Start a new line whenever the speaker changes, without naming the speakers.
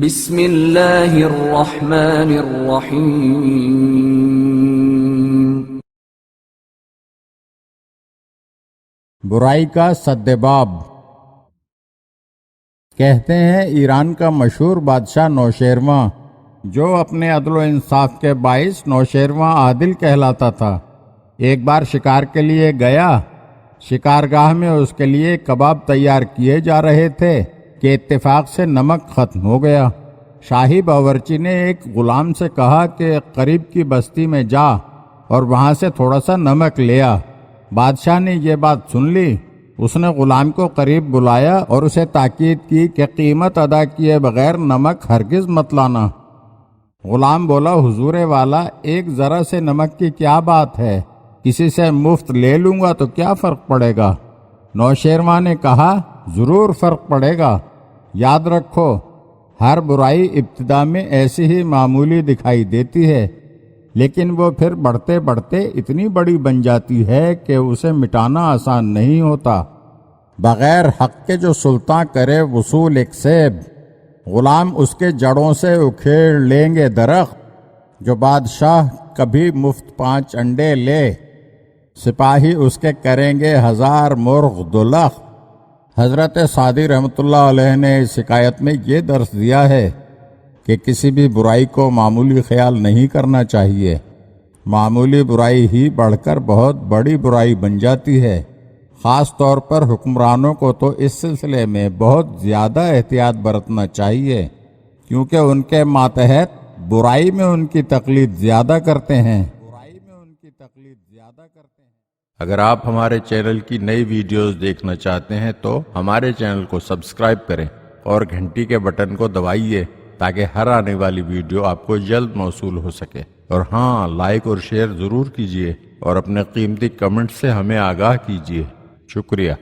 بسم اللہ الرحمن الرحیم۔
برائی کا سدباب۔ کہتے ہیں ایران کا مشہور بادشاہ نوشیروان، جو اپنے عدل و انصاف کے باعث نوشیروان عادل کہلاتا تھا، ایک بار شکار کے لیے گیا۔ شکارگاہ میں اس کے لیے کباب تیار کیے جا رہے تھے کہ اتفاق سے نمک ختم ہو گیا۔ شاہی باورچی نے ایک غلام سے کہا کہ قریب کی بستی میں جا اور وہاں سے تھوڑا سا نمک لے آ۔ بادشاہ نے یہ بات سن لی۔ اس نے غلام کو قریب بلایا اور اسے تاکید کی کہ قیمت ادا کیے بغیر نمک ہرگز مت لانا۔ غلام بولا، حضور والا، ایک ذرا سے نمک کی کیا بات ہے؟ کسی سے مفت لے لوں گا تو کیا فرق پڑے گا؟ نوشیروان نے کہا، ضرور فرق پڑے گا۔ یاد رکھو، ہر برائی ابتدا میں ایسی ہی معمولی دکھائی دیتی ہے، لیکن وہ پھر بڑھتے بڑھتے اتنی بڑی بن جاتی ہے کہ اسے مٹانا آسان نہیں ہوتا۔ بغیر حق کے جو سلطان کرے وصول ایک سیب، غلام اس کے جڑوں سے اکھیڑ لیں گے درخت۔ جو بادشاہ کبھی مفت 5 انڈے لے، سپاہی اس کے کریں گے 1000 مرغ دلخت۔ حضرت سعدی رحمۃ اللہ علیہ نے اس حکایت میں یہ درس دیا ہے کہ کسی بھی برائی کو معمولی خیال نہیں کرنا چاہیے۔ معمولی برائی ہی بڑھ کر بہت بڑی برائی بن جاتی ہے۔ خاص طور پر حکمرانوں کو تو اس سلسلے میں بہت زیادہ احتیاط برتنا چاہیے، کیونکہ ان کے ماتحت برائی میں ان کی تقلید زیادہ کرتے ہیں۔
اگر آپ ہمارے چینل کی نئی ویڈیوز دیکھنا چاہتے ہیں تو ہمارے چینل کو سبسکرائب کریں اور گھنٹی کے بٹن کو دبائیے تاکہ ہر آنے والی ویڈیو آپ کو جلد موصول ہو سکے۔ اور ہاں، لائک اور شیئر ضرور کیجیے اور اپنے قیمتی کمنٹ سے ہمیں آگاہ کیجیے۔ شکریہ۔